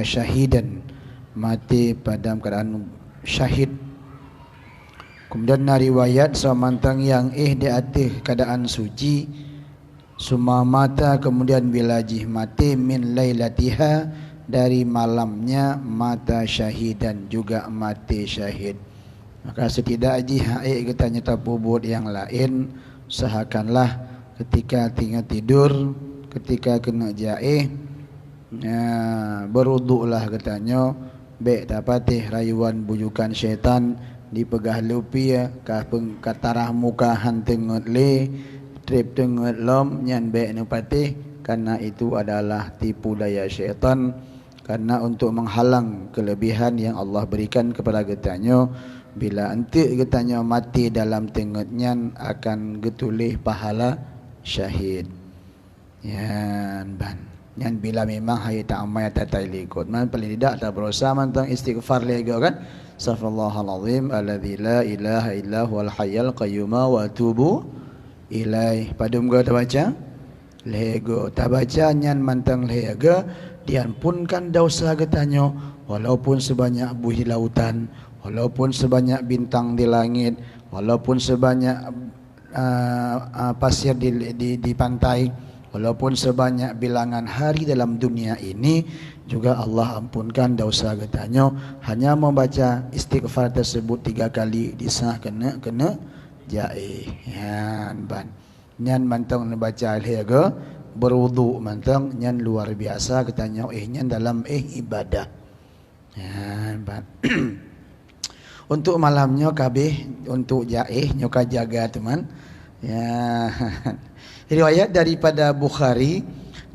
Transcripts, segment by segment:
syahidan, mati pada keadaan syahid. Kemudian riwayat samantang yang di atas keadaan suci summa mata, kemudian bila jih mati min lailatiha, dari malamnya mata syahidan, juga mati syahid. Maka setidak jih kita nyata pubut yang lain sahakanlah ketika tinggal tidur, ketika kena jaih beruduklah katanya, baik dapatih rayuan bujukan syaitan dipegah lupi katarah muka hantengut le trip tengut lom nyan baik nupatih, karena itu adalah tipu daya syaitan. Karena untuk menghalang kelebihan yang Allah berikan kepada katanya, bila enti katanya mati dalam tengut nyan akan getulih pahala syahid. Yan ban yang bila memang hai tak amai tak ikut man paling tidak tak berusaha mantang istighfar lego kan, astaghfirullahal azim alladzi la ilaha illa huwal hayyul qayyum wa atubu ilaih. Padum go tak baca lego, tak baca nyan mantang lego diampunkan dosa getanyo, walaupun sebanyak buih lautan, walaupun sebanyak bintang di langit, walaupun sebanyak pasir di pantai, walaupun sebanyak bilangan hari dalam dunia ini, juga Allah ampunkan dosa katanya. Hanya membaca istighfar tersebut 3 kali disah kena jaih. Yan ban nyan mantang membaca alhaga berwudu mantang nyan luar biasa katanya nyan dalam ibadah. Yan ban untuk malamnya kabeh untuk jaih nyoka jaga teman. Ya. Riwayat daripada Bukhari,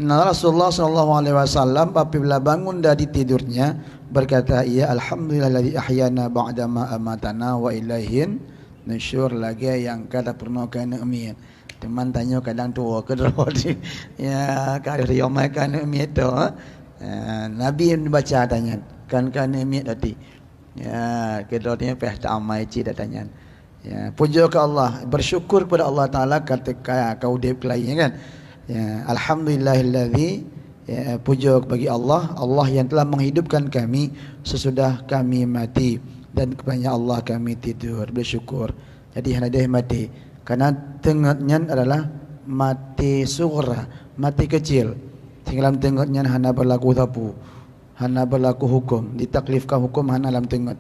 Rasulullah SAW apabila bangun dari tidurnya berkata, ia alhamdulillahilladzi ahyana ba'dama amatana wa ilaihin nusyur. Lagi yang kata pernah kena umi teman tanya kadang tua ke roti ya kada riomai kana umi tu Nabi baca tanya kan kana umi tadi ya kedotnya peh tak amai ci tanya. Ya, puja ke Allah, bersyukur kepada Allah Taala ketika kau dip lain kan. Ya, alhamdulillahilladzi, ya, puja bagi Allah, Allah yang telah menghidupkan kami sesudah kami mati, dan kepada Allah kami tidur, bersyukur. Jadi hendak mati karena tengahnya adalah mati sughra, mati kecil. Tinggalam tengahnya hana berlaku tapu, hana berlaku hukum, ditaklifkan hukum hana dalam tengah.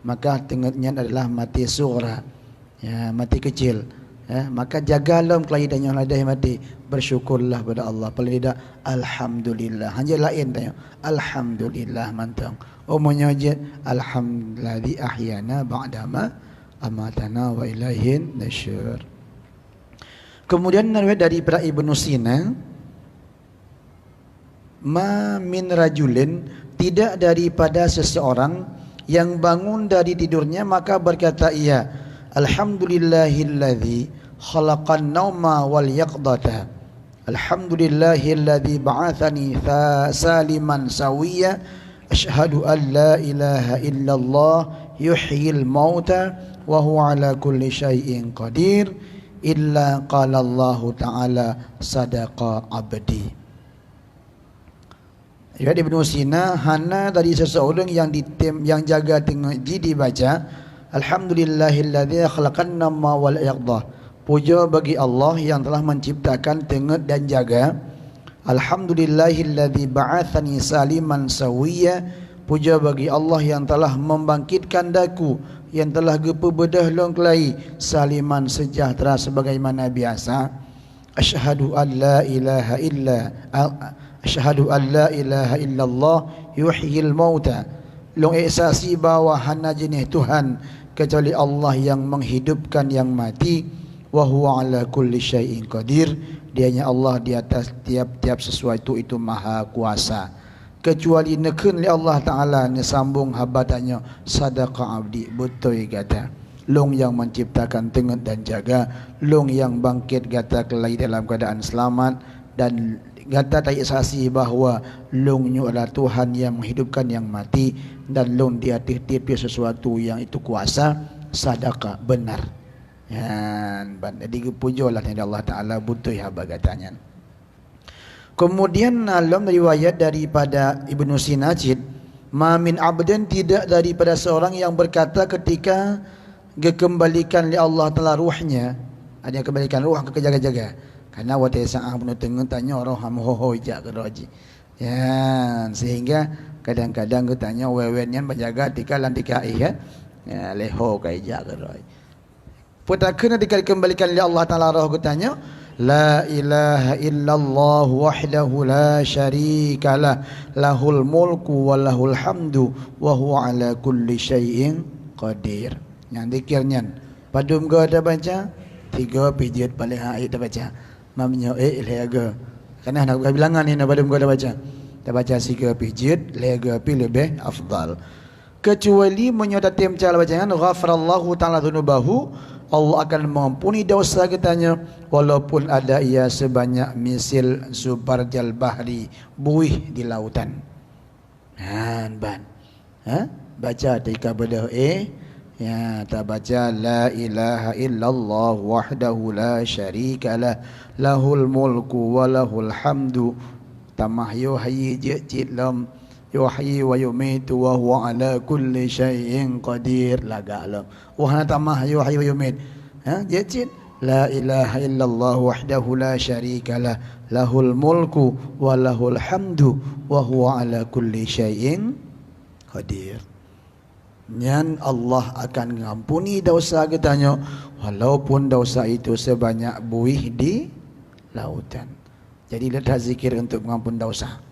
Maka tengahnya adalah mati sughra. Ya, mati kecil. Ya, maka jagalah kelahiran yang ladah mati, bersyukurlah pada Allah. Paling tidak alhamdulillah. Hanya lain tanya alhamdulillah mantang. Umumnya je alhamdulillah ahyana ba'dama amatana wa ilaihin nusyur. Kemudian riwayat dari Ibnu Sina, ma min rajulin, tidak daripada seseorang yang bangun dari tidurnya maka berkata ia, alhamdulillahilladzi khalaqan nauma wal yaqdata, alhamdulillahilladzi ba'athani saliman sawiya, asyhadu an la ilaha illallah yuhyil mauta wa huwa ala kulli syai'in qadir, illa qala Allah ta'ala sadaqa abdi. Ya, Ibnu Sina hana dari seseorang yang jaga tengah jadi baca alhamdulillahilladzi khalaqan nama wal yaqdah, puja bagi Allah yang telah menciptakan tengah dan jaga. Alhamdulillahilladzi ba'athani saliman sawiya, puja bagi Allah yang telah membangkitkan daku, yang telah gepebedah long kelai saliman sejahtera sebagaimana biasa. Asyhadu an la ilaha illallah yuhyil mauta, long eksasi bahawa hana jenis Tuhan kecuali Allah yang menghidupkan yang mati, wa huwa ala kulli syai'in qadir, dianya Allah di atas tiap-tiap sesuatu itu maha kuasa. Kecuali nekun li Allah Ta'ala ni sambung habatannya sadaqa abdi, betul kata long yang menciptakan tengah dan jaga, long yang bangkit kata kelai dalam keadaan selamat, dan kata tak saksi bahawa longnya adalah Tuhan yang menghidupkan yang mati, dan long di atas tiap sesuatu yang itu kuasa, sadaqah, benar. Ya, jadi pujalah Allah Ta'ala butuh haba katanya. Kemudian dalam riwayat daripada Ibnu Sinajid, ma min abdin, tidak daripada seorang yang berkata ketika dikembalikan oleh Allah Taala ruhnya, ada kembalikan ruh ke jaga-jaga. Karena waktu saat penuh tengah tanya orang hamho jak ke roji. Ya, sehingga kadang-kadang kita tanya wewennya berjaga tika lantika kan. Ya, leho kai jak ke roji. Putakana dikembalikan oleh Allah Taala roh katanya, la ilaha illallah wahdahu la syarikalah, lahul mulku wa lahul hamdu wa huwa ala kulli syai'in qadir. Yang zikirnya padum go ada baca 3 pijit paling ayat dah baca. Mamnya lehaga. Karena nak bilangan ni nak padum go ada baca. Dah baca 3 pijit lehaga pi lebih afdal. Kecuali menyodati macam bacaan ghafarallahu ta'ala dzunubahu, Allah akan mengampuni dosa kitanya walaupun ada ia sebanyak misil zubarjal bahri, buih di lautan. Ban. Baca tika beda ya, tak baca la ilaha illallah wahdahu la syarikalah, lahul mulku wa lahul hamdu, tamah yuhyi jid lam yuhyi wa yumitu wa huwa ala kulli syai'in qadir. Lagalam wahana tamah yuhyi wa yumit. Jid la ilaha illallah wahdahu la syarikalah, lahul mulku wa lahul hamdu wa huwa ala kulli syai'in qadir. Yang Allah akan mengampuni dosa kitanya walaupun dosa itu sebanyak buih di lautan. Jadi letak zikir untuk mengampun dosa.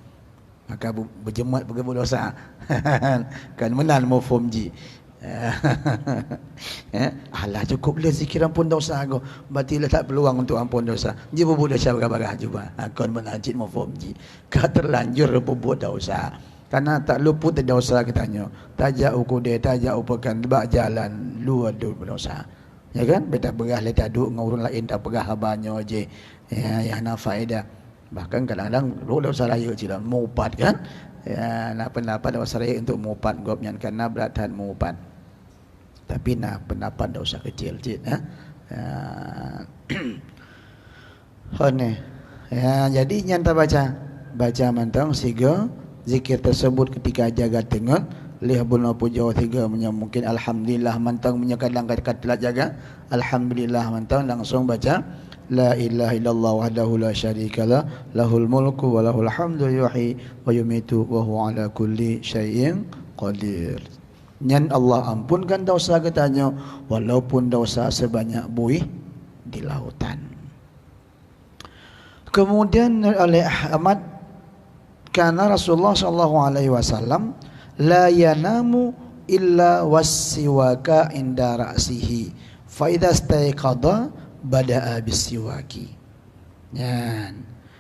Maka berjemaat bergebur dosa. Kan menan mafhum ji. Alah cukup le zikir ampun dosa aku. Berarti letak peluang untuk ampun dosa. Ji berbuat dosa bagah-bagah juga. Kan menajid mafhum ji. Ka terlanjur berbuat dosa. Karena tak luput dari dosa katanya. Tajak ukude, tajak upakan bak jalan luar duk berdosa. Ya kan? Beta berah letak duk dengan orang lain tak perah abahnya je. Ya, yang nak faedah. Bahkan kadang-kadang dosa raya cila mupat kan? Ya, nak pendapat dosa raya untuk mupat gopnya karena beratan mupat. Tapi nak pendapat dosa kecil cik, ha? Ya, jadi nyanta baca mantang siga zikir tersebut ketika jaga tengah lih buna puja tiga mungkin alhamdulillah mantang menyekadang kata jaga alhamdulillah mantang langsung baca la ilaha illallah wahdahu la syarikalah, lahul mulku wa lahul hamdu yuhyi wa yumitu wa huwa ala kulli syai'in qadir. Nyan Allah ampunkan dosa katanya walaupun dosa sebanyak buih di lautan. Kemudian oleh Ahmad, karena Rasulullah sallallahu alaihi wasallam la yanamu illa wasiwaka inda ra'sihi fa idza istayqadha bada'a bisiwaki.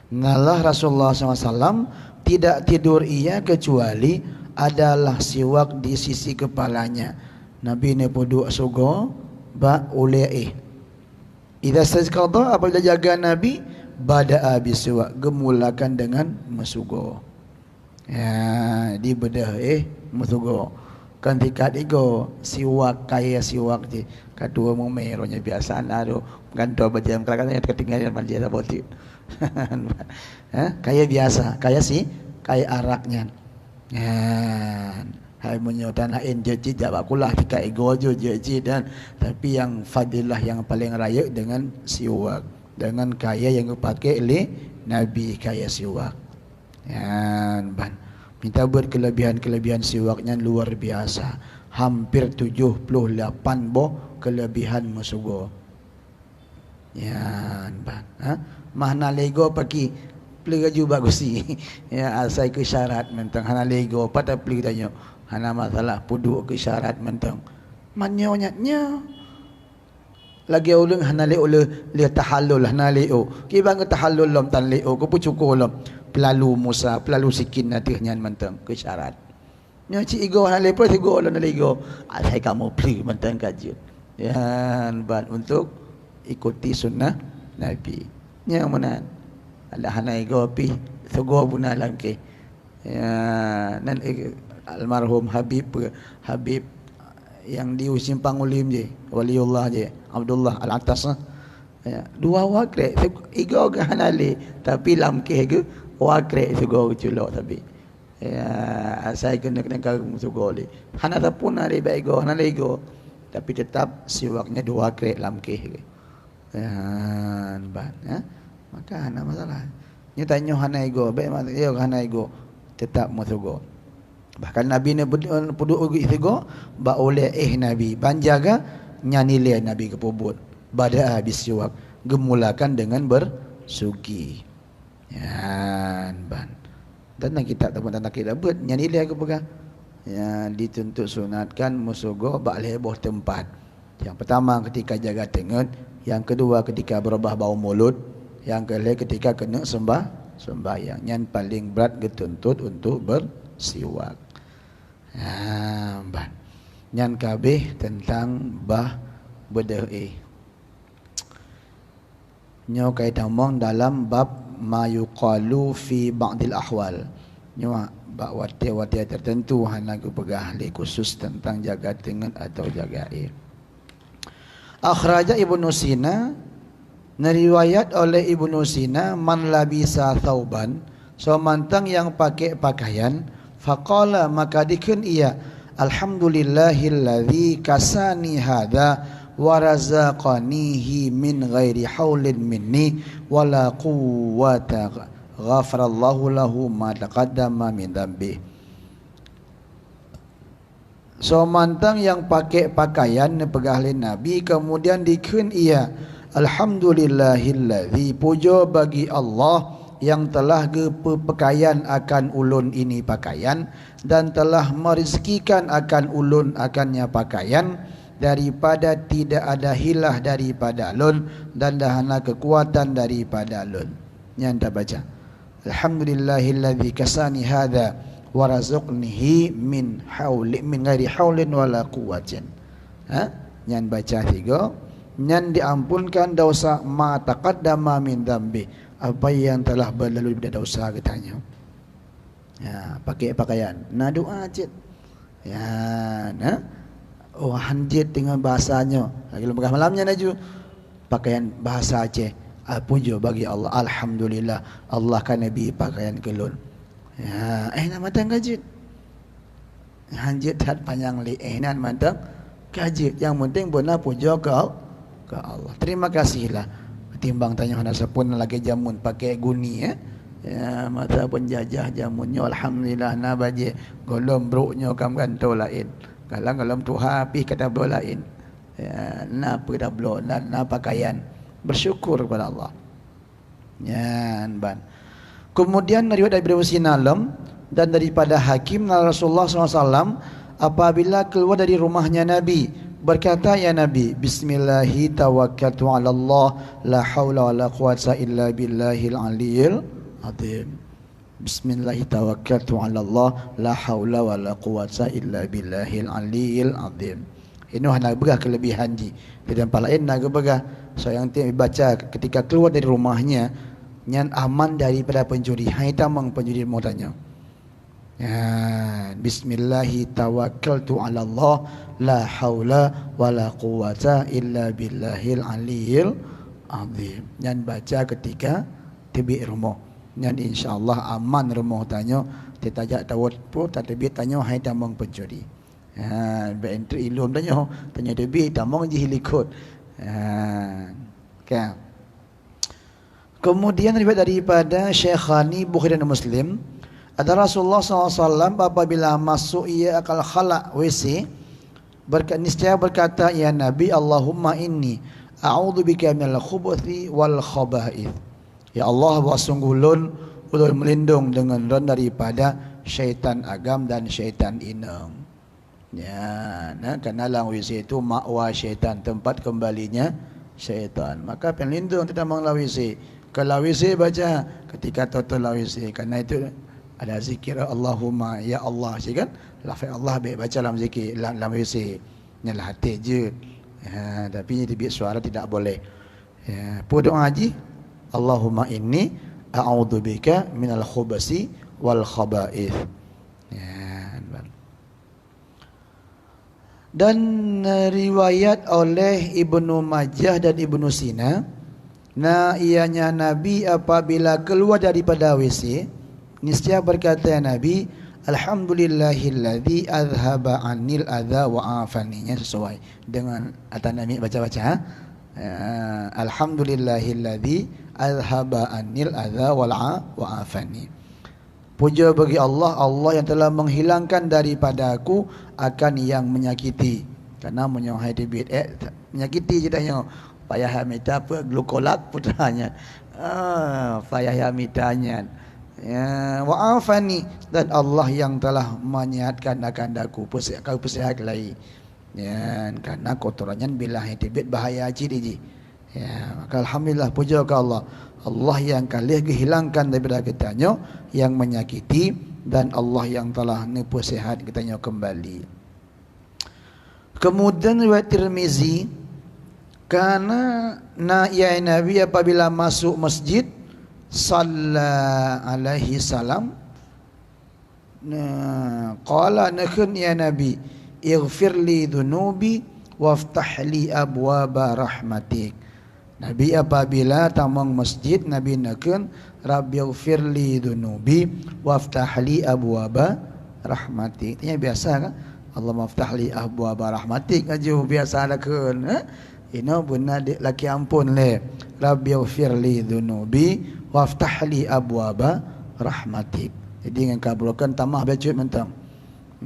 Nalah Rasulullah SAW tidak tidur ia kecuali adalah siwak di sisi kepalanya. Nabi ni puduk sugo ba ulai. Idza istayqadha, apabila jaga Nabi, bada'a bisiwak, gemulakan dengan masugo. Ya, di bedah masugo. Kan tikat ego siwak kaya siwak je. Kadua memeronya biasa ado ganto bajam kadang-kadang ketinggalan manja boti. Kaya biasa, kaya araknya. Hai menyotan lain jeji jawab kulah tika ego jeji dan tapi yang fadilah yang paling raya dengan siwak. Dengan kaya yang dipakai oleh Nabi kaya siwak. Minta buat kelebihan siwaknya luar biasa. Hampir 78 boh kelebihan masugo. Mahna lego pagi peliga juga bagusi. Ya asai ke syarat mentang hana lego pada peliga tanya. Hana masalah puduk ke syarat mentang. Manyonya lagi ulung hana le le tahallul hana leo ki bang tahallul lam tan leo ko pucuko lam pelalu Musa pelalu sikin natihnya mentang ke syarat nya ci igo hana le pro tigo lan lego ai kamu pri mentang kajut ya ban untuk ikuti sunnah Nabi nya menan ada hana igo pi sugo buna langke ya nan almarhum Habib yang di Simpang Ulim je, waliullah je, Abdullah Al-Atas ya, dua wakil igo ke hanali tapi lam ke wakrek sugo culok tapi. Ya, saya kena kagum sugo li. Hana tapun hari baik go, hana lego. Tapi tetap siwaknya 2 krek lamkeh. Ya, ban ya. Maka hana masalah. Nya tanyo hana ego, baik mak yo hana ego. Tetap musugo. Bahkan Nabi ni puduk ugi sugo, ba oleh Nabi banjaga nyanile Nabi kepubut. Bada habis siwak gemulakan dengan bersugi. Ya, ban. Dan kita tahu tentang kita buat nyanile aku pegang. Ya, dituntut sunatkan musugo bak leboh tempat. Yang pertama ketika jaga tengut, yang kedua ketika berubah bau mulut, yang ketiga ketika kena sembahyang. Yang paling berat dituntut untuk bersiwak. Ban. Yang kabeh tentang bah berdoi. Nyo kaitan mong dalam bab ma yuqalu fi ba'dil ahwal. Nyo bak wati-wati tertentu hana ku pegah ahli khusus tentang jaga tengut atau jaga air. Akhraja Ibnu Sina, neriwayat oleh Ibnu Sina, man labisa thauban, so mantang yang pakai pakaian, faqala maka dikeun ia, alhamdulillahilladzi kasani hadza wa razaqanihi min ghairi haulin minni wala quwwata ghafarallahu lahu ma taqaddama min dzambi. So mantang yang pakai pakaian pegahlin Nabi kemudian dikeun ia, alhamdulillahilladzi, puja bagi Allah yang telah pakaian akan ulun ini pakaian dan telah merezekikan akan ulun akannya pakaian daripada tidak ada hilah daripada lun dan dahana kekuatan daripada lun. Yang anda baca, alhamdulillahilladzi kasani hadza wa razaqnihi min ghairi haulin wala quwwatin. Yang baca 3, yang diampunkan dosa ma taqaddama min dzambi, apa yang telah berlalu daripada dosa katanya. Ya, pakai pakaian. Nah doa cik. Ya, nah. Oh hanjit dengan bahasanya. Lagi lembaga malamnya naju. Pakaian bahasa Aceh. Puja bagi Allah. Alhamdulillah. Allah kan Nabi pakaian kelun. Ya, nak matang kajit. Hanjit hat panjang li. Nak matang kajit. Yang penting benar puja ke Allah. Terima kasihlah. Timbang tanya hendak sepun lagi jamun pakai guni ya. Ya, mata penjajah jamunnya alhamdulillah na baje golom broknya kam ganto lain. Kalau tu habis kata bro lain. Ya, na pada bro na pakaian. Bersyukur kepada Allah. Ya, ban. Kemudian riwayat dari Sinalam dan daripada Hakim Rasulullah SAW apabila keluar dari rumahnya Nabi berkata, ya Nabi, bismillahi tawakkaltu ala Allah la haula wala quwwata illa billahil aliyil azim. Bismillahi tawakkaltu ala Allah la haula wala quwwata illa billahil aliyil azim. Ini hanya begah kelebihan ji. Di tempat lain naga begah. So yang baca ketika keluar dari rumahnya nyan aman daripada pencuri. Hai tamang pencuri mau tanya. Ya, bismillahi tawakkaltu ala Allah la haula wala quwwata illa billahil aliyil azim. Yang baca ketika tibi rumah. Yang insyaallah aman rumah tanya. Tidak tawat pun tak tibi tanya hai tamang pencuri. Ha, entry ilum tanya tibi tamang je hilikut. Okay. Kemudian riwayat daripada Syekhani Bukhari dan Muslim, ada Rasulullah SAW apabila masuk ia akal khala WC niscaya berkata, ya Nabi, Allahumma inni a'udzubika minal khubuthi wal khaba'ith. Ya Allah, sungguh ulun melindung dengan ron daripada syaitan agam dan syaitan inang. Ya, nah, kerana dalam WC itu makwa syaitan, tempat kembalinya syaitan. Maka pelindung tidak mengelau WC. Kalau WC baca ketika total WC, kerana itu ada zikir Allahumma ya Allah, kan? Lafaz Allah baik baca dalam zikir dalam WC. Nyalah hati je. Ya, tapi dia suara tidak boleh. Ya, pu doa haji Allahumma inni a'udzubika minal khubasi wal khaba'ith. Ya, dan riwayat oleh Ibnu Majah dan Ibnu Sina Nah ianya Nabi apabila keluar daripada WC, niscaya berkata Nabi, alhamdulillahilladzi azhaba anil adza wa afani. Sesuai dengan atas Nabi baca-baca. Alhamdulillahilladzi azhaba anil adza wa afani. Puja bagi Allah, Allah yang telah menghilangkan daripada aku akan yang menyakiti. Karena menyohai debit menyakiti je tanya. Payah minta apa glukolat putranya. Payah mintanya. Ya, wa'afani, dan Allah yang telah menyihatkan akan aku kau persihat lagi. Ya, karena kotorannya bila debit bahaya ji. Ya, maka alhamdulillah puja ke Allah. Allah yang kalian hilangkan daripada kitanya yang menyakiti, dan Allah yang telah nipu sihat kitanya kembali. Kemudian riwayat Tirmizi, karena ya Nabi apabila masuk masjid sallallahu alaihi salam qala nakun ya Nabi ighfirli dhunubi waftah li abwaba rahmatik. Nabi apabila tamang masjid Nabi nakun rabbi ighfirli dhunubi waftah li abwaba rahmatik. Ini biasa kan, Allah maftah li abwaba rahmatik aja biasa nakun. Ino benar laki ampun le. Rabbi ighfirli dhunubi waftah li abwaba rahmatik. Jadi dengan kabulkan tamah baca mentang.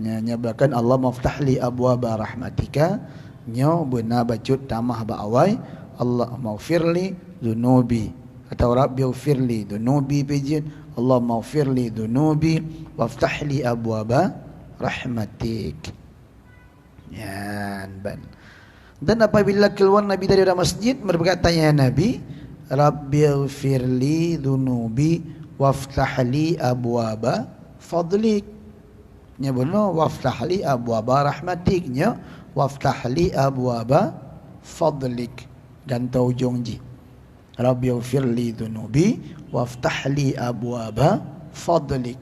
Nyabakan Allah maftah li abwaba rahmatika. Nyo benar baca tamah ba awai Allah maghfirli dhunubi atau Rabbi ighfirli dhunubi pejin Allah maghfirli dhunubi waftah li abwaba rahmatik. Ya ban. Dan apabila keluar Nabi dari masjid berkata ya Nabi, Rabbighfirli dhunubi waftah li abwaba fadlik. Nya benar waftah li abwaba rahmatik, nya waftah li abwaba fadlik. Ganta ujung ji. Rabbighfirli dhunubi waftah li abwaba fadlik.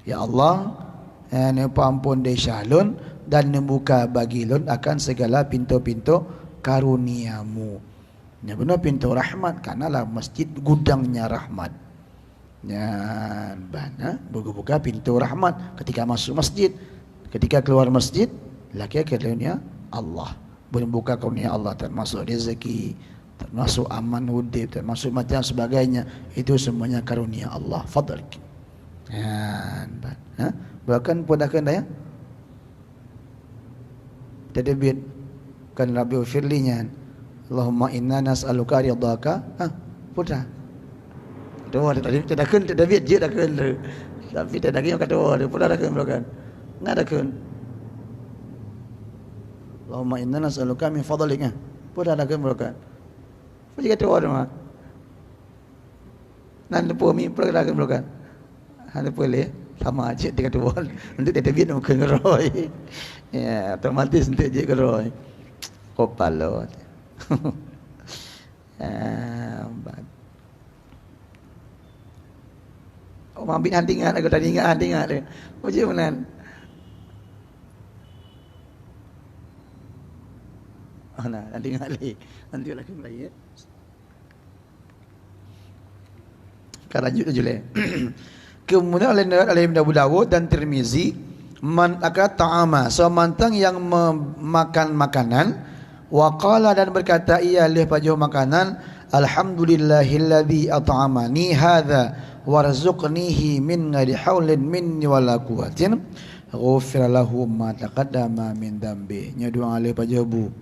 Ya Allah, ni ampun de syalun dan membuka bagi lun akan segala pintu-pintu karuniamu. Ya benar pintu rahmat, karenalah masjid gudangnya rahmat. Ya bana buka pintu rahmat ketika masuk masjid, ketika keluar masjid laki karunia Allah. Boleh buka karunia Allah, termasuk rezeki, termasuk aman hudib, termasuk macam sebagainya. Itu semuanya karunia Allah. Fadl. Ya bana bahkan pun ya tadbir kan Rabbi firlinya Allahumma inna nas'aluka ridhaka putra doa tadi tadbir je dah kan tapi tadi yang kata doa pula dah kan bukan ngada kan Allahumma inna nas'aluka min fadlika pula dah kan bukan apa kata doa mah nan lepo mi pula dah kan bukan hal boleh sama aja dia kata doa untuk tadbir nak ngeroi. Ya, otomatis nanti je keroi. Kopalo. Oh, mabit hantingan aku tadi ingat hantingan dia. Macam mana? Nah, hantingan lagi. Nanti lagi lagi ya. Karajut aja le. Kemudian oleh Abu Dawud dan Tirmizi, man akal ta'ama, semantang yang memakan makanan, waqala dan berkata ia leh pajuh makanan, alhamdulillahilladzi at'amani hadza warzuqnihi min ghairi haulin minni wala quwwatin ghufira lahu ma taqaddama min dambi. Nya doa leh pajuh bu.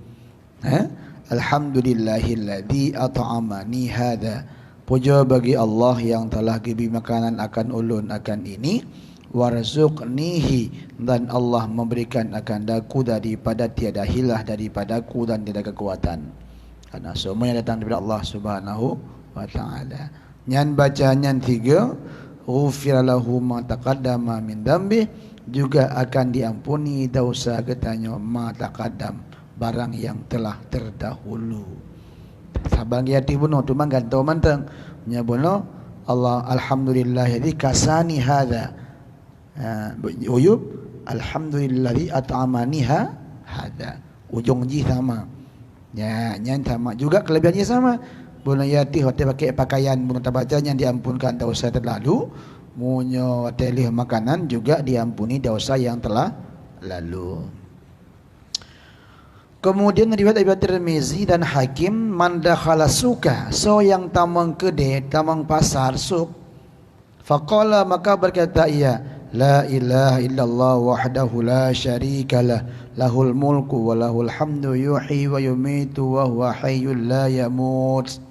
Alhamdulillahilladzi at'amani hadza. Puja bagi Allah yang telah beri makanan akan ulun akan ini, warzuqnihi, dan Allah memberikan akan daku daripada tiada hilah daripadaku dan tiada kekuatan. Karena semuanya datang daripada Allah Subhanahu wa taala. Nyan baca nyan 3, ghufira lahu ma taqaddama min dambi, juga akan diampuni dosa katanya ma taqaddam, barang yang telah terdahulu. Sabang yati bunuh tu mang gantau mantang nya bunuh Allah alhamdulillah jadi kasani hadza uyub alhamdulillahi at'amaniha hadza ujung ji sama ya nyan sama juga kelebihannya sama Bunayati hotel pakai pakaian bunga tabacanya diampunkan dosa terlalu. Munyo hotel makanan juga diampuni dosa yang telah lalu. Kemudian riwayat Abi Tirmizi dan Hakim, man dakhala suka, so yang tamang kedai, tamang pasar, suk, faqala maka berkata ia, la ilaha illallah wahdahu la syarikalah, lahul mulku wa lahul hamdu yuhyi wa yumitu wa huwa hayyul la yamut.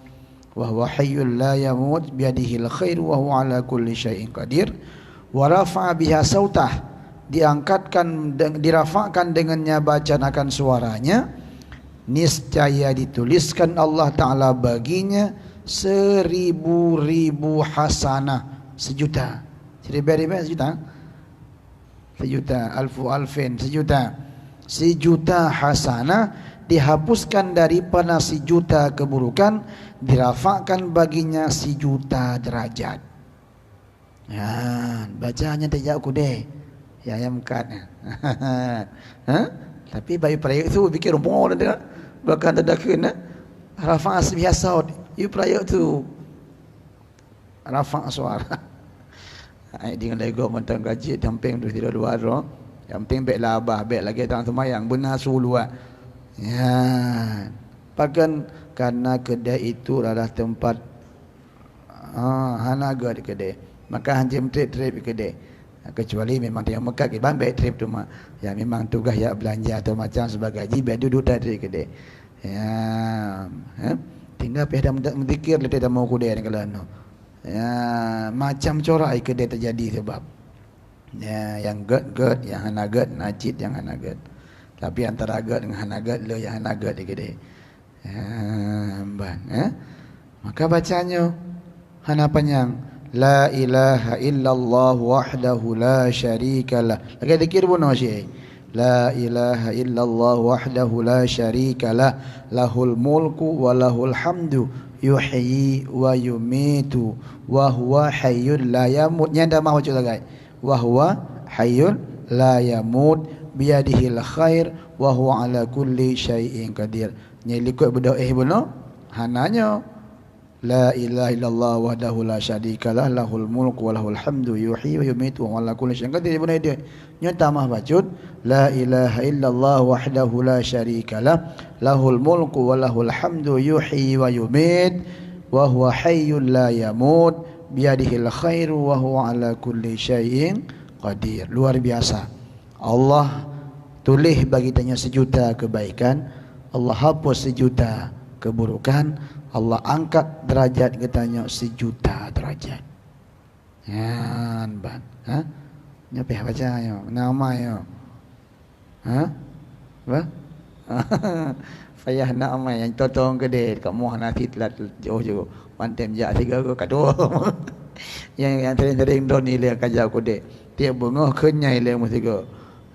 Wa huwa hayyul la yamut biyadihil khair wa huwa ala kulli syai'in qadir. Wa rafa'a biha sautah, diangkatkan, dirafakkan dengannya bacaan akan suaranya, niscaya dituliskan Allah Ta'ala baginya 1000 hasanah, 1.000.000. 1.000 sejuta, 1.000.000, alfu alfin, 1.000.000. 1.000.000 hasanah dihapuskan daripada 1.000.000 keburukan, dirafakkan baginya 1.000.000 derajat. Ya, bacanya tak aku deh. Ya yang kan. Tapi bagi perayaan tu fikir rumpung dah. Bahkan tak kena rafa biasa. You perayaan tu rafa suara. Ai dengan lego mentang gaji damping tu tidak dua ro. Yang penting baik labah, baik lagi tang semayang benar sulu. Ya. Bahkan karena kedai itu adalah tempat hanaga di kedai. Maka hanjim trip kedai. Kecuali memang dia Mekah ke baik trip tu mah. Ya memang tugas ya belanja atau macam sebagai gaji biar duduk tadi kedai. Ya. Tinggal pihak dah mendikir letak dah mau kedai kalau no. Ya macam corak kedai terjadi sebab ya yang ged yang hanagat najid yang hanagat. Tapi antara agak dengan hanagat le yang hanagat di kedai. Maka bacanya hana panjang, la ilaha illallah wahdahu la syarikalah. Lagi zikir pun syekh, la ilaha illallah wahdahu la syarikalah, lahul mulku wa lahul hamdu yuhyi wa yumitu wa huwa hayyul la yamut. Nyanda mah baca lagi, wa huwa hayyul la yamut biyadihil khair wa huwa ala kulli syai'in qadir. Nyelikut berdoa benar hananya la ilaha illallah wahdahu la syarikalah, lahul mulku wa lahul hamdu yuhyi wa yumitu wa ala kulli syai'in qadir. Benar dia nyata mah bacut la ilaha illallah wahdahu la syarikalah, lahul mulku wa lahul hamdu yuhyi wa yumit wa huwa hayyul la yamut biyadihil khairu wa huwa ala kulli syai'in qadir. Luar biasa. Allah tulis bagi tanya 1.000.000 kebaikan, Allah hapus 1.000.000 keburukan, Allah angkat derajat katanya 1.000.000 derajat. Ya, ban. Nyapa baca yo, nama yo. Apa? Payah nama yang totong gede kamu hana titlat jauh-jauh. Mantem ja tiga ko kado. Yang sering doni le kaja ko de. Tiap bunga kenyai le mesti ko.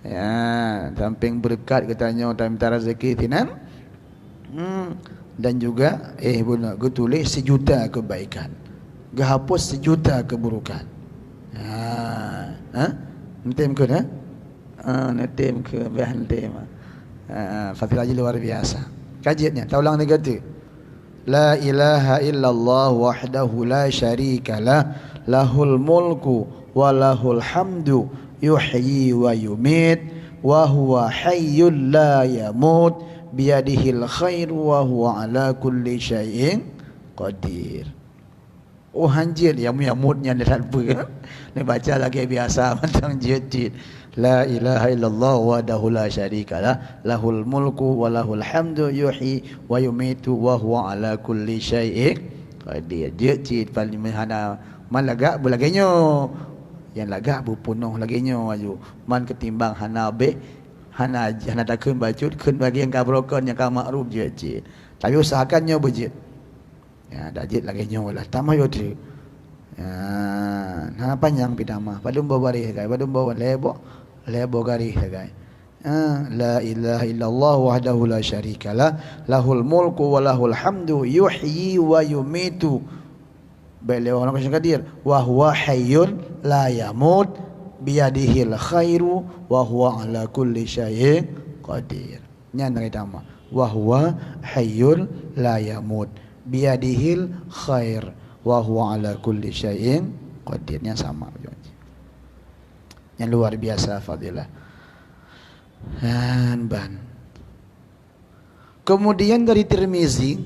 Ya, samping berkat katanya minta rezeki tinan. Dan juga benar gue tulis 1.000.000 kebaikan, gue hapus 1.000.000 keburukan. Netem ke dah? Netem ke bahan tema. Fatilah je luar biasa. Kajiannya, tak ulang negatif. La ilaha illallah wahdahu la syarikalah, lahul mulku wa lahul hamdu yuhyi wa yumit wa huwa hayyul la yamut biyadihil khair wa huwa ala kulli syai'in qadir. Oh hanjir yang mutnya dekat apa? Ni baca lagi biasa macam jid. La ilaha illallah wahdahu la syarikalah, lahul mulku wa lahul hamdu yuhyi wa yumitu wa huwa ala kulli syai'in qadir. Jid paling hana man lagak belagenyo. Yang lagak bupunuh laginyo aju. Man ketimbang hana be hana takun bacut kun bagi yang kabrokan yang ka makruf je. Tapi usahakannya bejit. Ya dah jit laginyo lah tamah yo tu. Ya nah panjang pidama padum bawari gai padum bawa lebo garis gai. La ilaha illallah wahdahu la syarikalah, lahul mulku wa lahul hamdu yuhyi wa yumitu. Baik orang kasih kadir wa huwa hayyun la yamut biyadihil khairu wa huwa ala kulli syai'in qadir. Nyan dari tama wa huwa hayyul la yamut biyadihil khair wa huwa ala kulli syai'in qadir. Yang sama, yang luar biasa fadilah. Ban. Kemudian dari Tirmizi,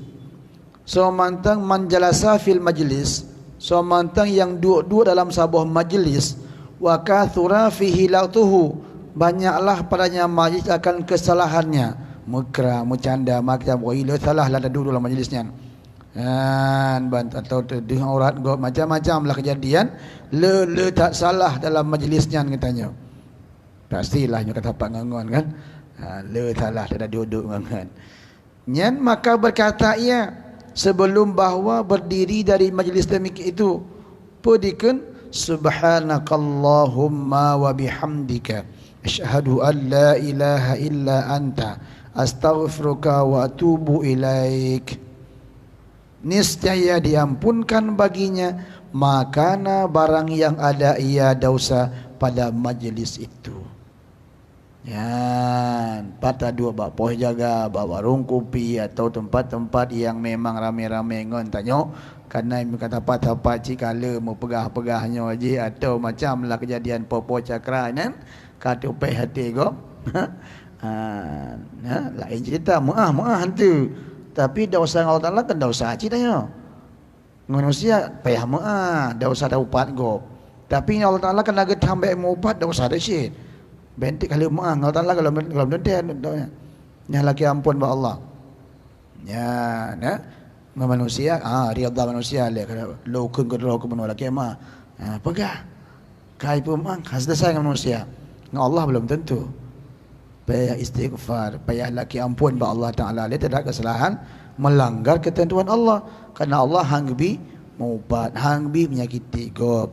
somantang manjalasa fil majlis, somantang yang duduk dalam sebuah majlis, wa kathura fihi latuhu, banyaklah padanya majlis akan kesalahannya, mekra, bercanda, macam wailah salah lah duduk dalam majlisnya. Ban atau dengan aurat go, macam-macam lah kejadian, le tak salah dalam majlisnya katanya. Pastilah nyo kata pak ngangon kan. Le salah dah duduk ngangon. Nyan maka berkata ia sebelum bahawa berdiri dari majlis demikian itu, pedikan subhanakallahumma wa bihamdika asyhadu an la ilaha illa anta astaghfiruka wa atubu ilaik. Niscaya diampunkan baginya makana barang yang ada ia dosa pada majlis itu. Ya, patah dua bak poh jaga, bak warung kopi atau tempat-tempat yang memang rame-rame ngon tanyo, karena ibu kata patah paci kala mau pegah-pegahnya aja atau macam lah kejadian popo cakra kan, kata pe hati go. Lain cerita muah tu. Tapi dosa Allah Taala kan dosa citanya. Manusia payah muah, dosa dah upat go. Tapi Allah Taala kan lagi tambah upat dosa dah syit. Bentik kali muang Allah Taala kalau nonton nya laki ampun ba Allah. Ya, manusia riyadha manusia le kalau lo kun ko lo ko menolak kiamah. Pegah. Kai pun muang hasda sayang manusia. Dengan Allah belum tentu. Payah istighfar, payah laki ampun ba Allah Taala le tidak kesalahan melanggar ketentuan Allah, karena Allah hangbi maubat, hangbi menyakiti go.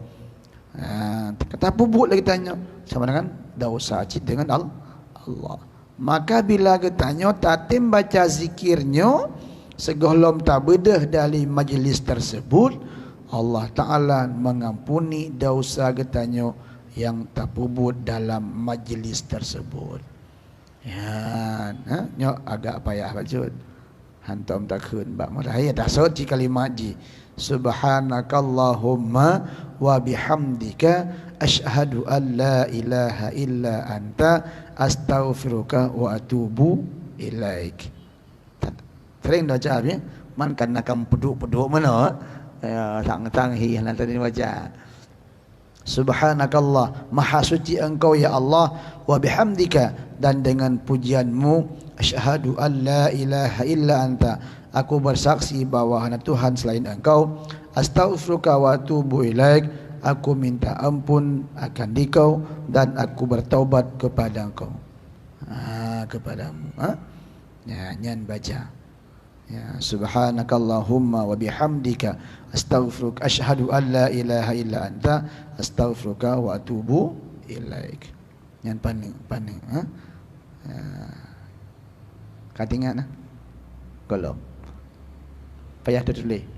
Kata bubuk lagi tanya sama dengan dosa cit dengan Allah. Maka bila ketanya tatim baca zikirnya segolom tak bedah dari majlis tersebut, Allah Ta'ala mengampuni dosa ketanya yang tak bubut dalam majlis tersebut. Ya, nyok agak payah bacot. Hantam takun bak marahaya dah soci kalimat ji. Subhanakallahumma wa bihamdika asyhadu an la ilaha illa anta astaghfiruka wa atubu ilaik. Sering dah baca ya. Man kan nakam peduk-peduk mana? Tang-tang hi lan tadi baca. Subhanakallah, maha suci engkau ya Allah, wa bihamdika, dan dengan pujianmu, asyhadu an la ilaha illa anta, aku bersaksi bahawa hanya Tuhan selain engkau, astaghfiruka wa atubu ilaik, aku minta ampun akan dikau dan aku bertaubat kepada engkau. Kepadamu. Ya, nyan baca. Ya, subhanakallahumma wa bihamdika astaghfiruka asyhadu an la ilaha illa anta astaghfiruka wa atubu ilaik. Nyan paning. Katingat kalau payah tulis.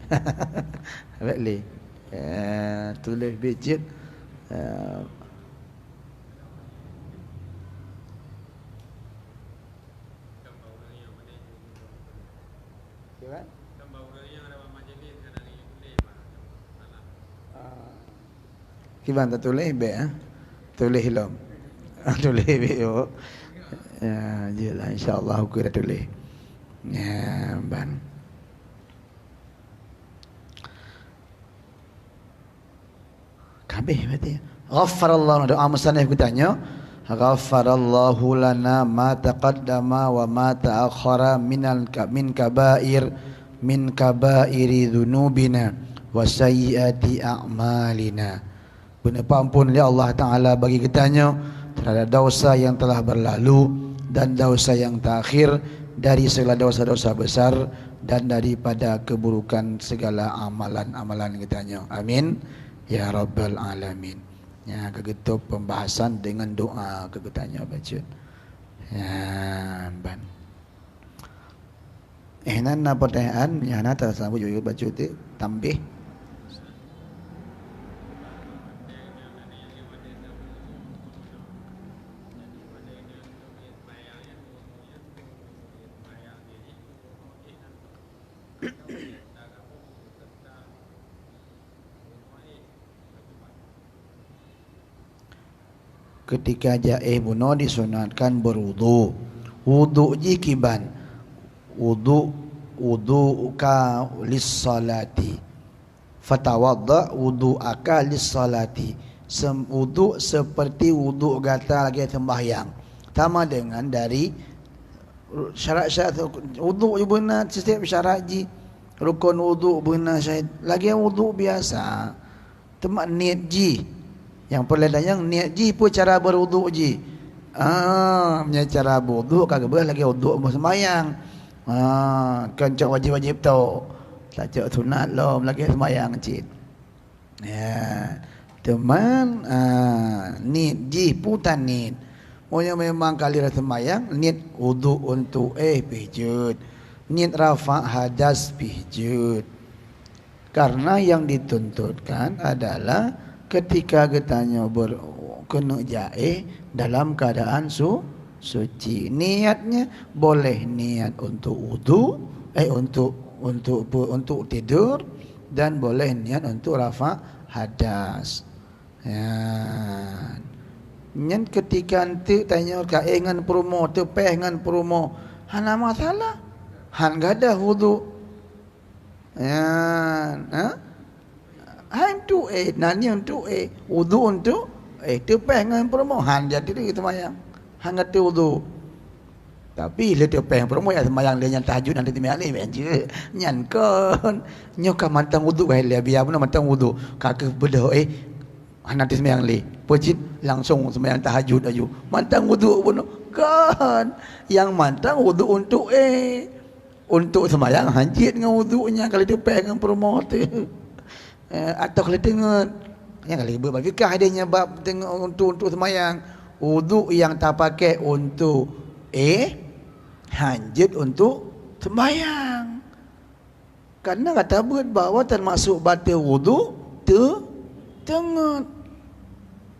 Awak le. Tulis bejit. Kiban tak tulis be tulis hilang. Tulis be yo. Ya, jelah insya-Allah aku dah tulis. Ya, ban. Kabeh berarti. Ghaffarallahu, doa musannaf bertanya, ghaffarallahu lana ma taqaddama wa ma ta'akhkhara min kabairi dzunubina wa sayyiati a'malina. Berapa ampun oleh Allah Ta'ala bagi kitanya terhadap dosa yang telah berlalu dan dosa yang terakhir, dari segala dosa-dosa besar dan daripada keburukan segala amalan-amalan kitanya. Amin ya rabbal alamin. Ya, kegetup pembahasan dengan doa keketanya baca. Ya, ban. Nan pertanyaan yang nak tersambung juga baca tu tambih. ketika jaih bunuh disunatkan berwudu. Wudu ji kiban. Wudu ka lis salati. Fatawadda wudu'aka lis salati. Wudu seperti wudu gata lagi sembahyang. Sama dengan dari syarat-syarat wudu je benar setiap syarat ji. Rukun wudu benar syahid. Lagi wudu biasa. Temak niat ji. Yang perlahan niat ji pun cara berwudu ji. Punya cara wudu kagak boleh lagi wudu sembahyang. Kencang wajib-wajib tau. Tak cak sunat lom lagi sembahyang cik. Ya. Teman niat ji putan niat. Monya memang kali rasa sembahyang niat wudu untuk pijut. Niat rafa' hadas pijut. Karena yang dituntutkan adalah ketika getanya kena jaih dalam keadaan suci. Niatnya boleh niat untuk wudu, untuk tidur, dan boleh niat untuk rafa' hadas. Ya. Nyen ketika nanti tanya kaingan promo, tepeh ngan promo, hana masalah. Han gada wudu. Ya, han tu nani untuk wudu untuk tepeh ngan promo, han jadi kita mayang. Han gada wudu. Tapi le tepeh promo ya semayang le nyan tahajud nanti timai ali je. Nyan kon nyoka mantang wudu bai le biar pun mantang wudu. Kakak bedah nanti semayang le. Pojit langsung semayang tahajud aju. Mantang wudu pun kan. Yang mantang wudu untuk semayang hanjit dengan wudunya kalau tepeh dengan promo tu. Atau kalau tengok yang kali berfikah adanya bab tengok untuk semayang wudu yang tak pakai untuk hanjit untuk sembahyang. Karena kata buat bahawa termasuk batal wudu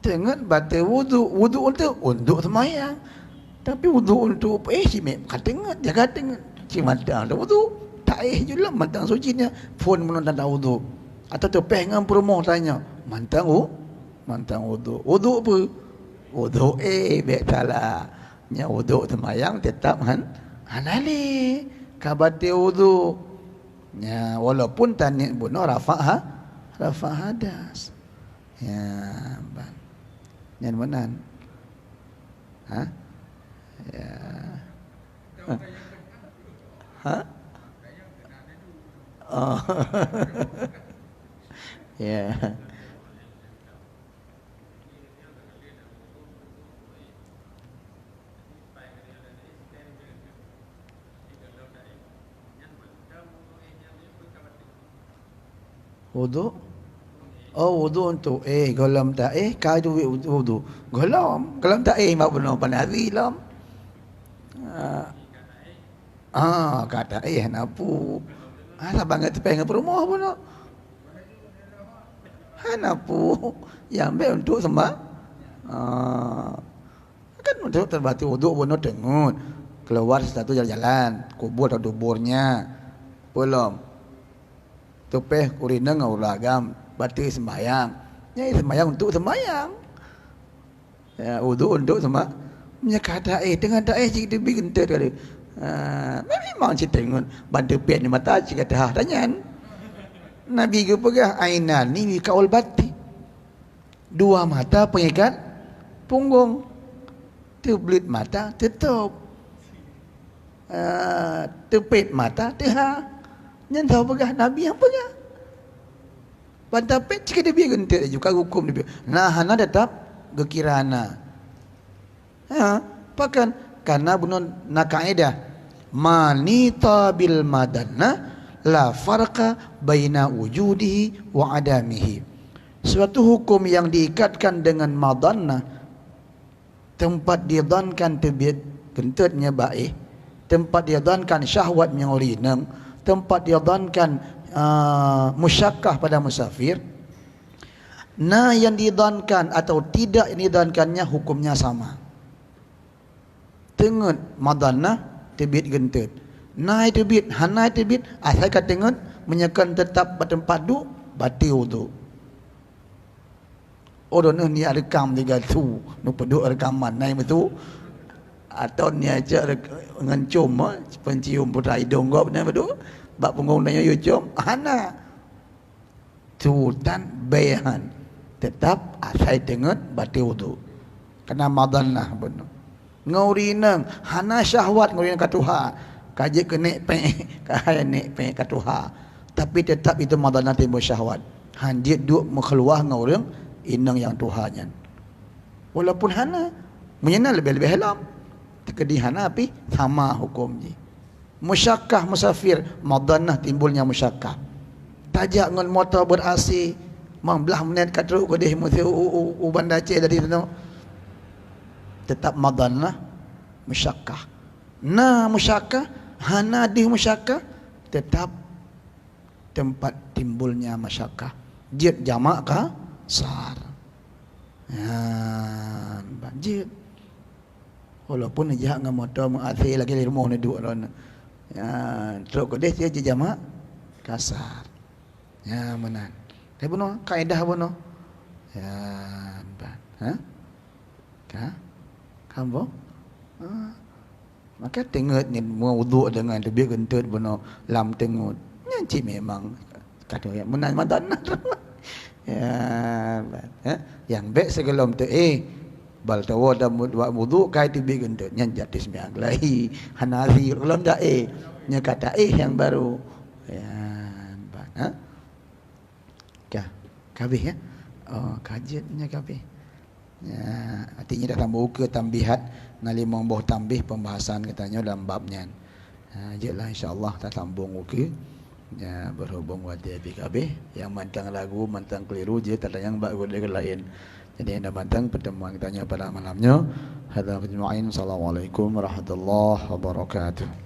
tengok batal wudu untuk sembahyang. Tapi wudu untuk si mek tengok jaga tengok si mantang ada wudu tak julah mantang sucinya phone menonton tak wudu atau tepeh dengan promo tanya mantang wudu apa wudu baik salah nya wudu sembahyang tetap halali kabate wudu nya walaupun tanit bunuh rafa' hadas ya ban nyan menan ya oh ya wudu wudu untuk golam tak kau duit wudu golam tak mak benar panari lam kata hanapu ala banget tepeng promo pun hanapu yang be untuk sembah kan untuk terbati wudu pun dengut keluar satu jalan kubur atau duburnya belum tepeh kurina ngau ragam bati sembahyang nya sembahyang untuk sembahyang ya wudu untuk sembahyang nya kata dengan tak jik debi gentet kali memang si tengok bantu pet ni mata si kata tanyan Nabi ke pegah ainan ni kaul bati dua mata pengikat punggung tebelit mata tutup tepet mata teha nyan tahu pegah Nabi yang pegah bantu pet jika dia gentet juga hukum dia nah hana tetap gekirana pakan karena bunuh nak kaedah manita bil madanna la farqa baina wujudihi wa adamihi. Suatu hukum yang diikatkan dengan madanna tempat didankan terbit kentutnya baik, tempat didankan syahwatnya urinam, tempat didankan musyakkah pada musafir. Nah yang didankan atau tidak didankannya hukumnya sama. Tengok madanah terbit gentut. Naik terbit, hanai terbit, asal kata tengok menyekan tetap bertempat duduk, batil wudu. orang ni rekam tiga tu nu peduk rekaman naik betul atau ni aja ngancum pencium putra hidung kau benar betul bab penggunanya you cium hana tu dan bayan tetap asai dengat batil wudu kena madanlah benar ngauri nang hana syahwat ngauri ka tuha kaje ke nek pe ka nek pe ka tuha tapi tetap itu madanah timbul syahwat hanjit duk mengeluar ngauri inang yang tuhannya walaupun hana menyana lebih-lebih halam tekedi hana api sama hukumnya musyakkah musafir madanah timbulnya musyakkah tajak ngon motor ber-AC belah menit katruk ko deh musi uban dace dari tu tetap madanah musyakkah na musyakkah hana di musyakkah tetap tempat timbulnya musyakkah jid jamak ka sar banjir walaupun jah ngam motor mengasih lagi di rumah ni duk ron teruk ko deh dia jamak kasar menan tapi bono kaedah bono kamu maka tengok ni mau wuduk dengan lebih gentut bono lam tengok nyanci memang kata yang menan madanah yang baik segelom tu bal tawa dah wudu kai tibi gendut nyanjat di sembiang lahi hanazi ulun dah nya kata yang baru kabeh ya kajiannya kabeh artinya dah tambah ke tambihat ngali membuh tambih pembahasan katanya dalam babnya jelah insyaallah tak sambung ke berhubung wadi PKB yang mantang lagu mantang keliru je tak ada yang bagus dari lain jadi anda mantang pertemuan kita pada malamnya hadza ajma'in assalamualaikum warahmatullahi wabarakatuh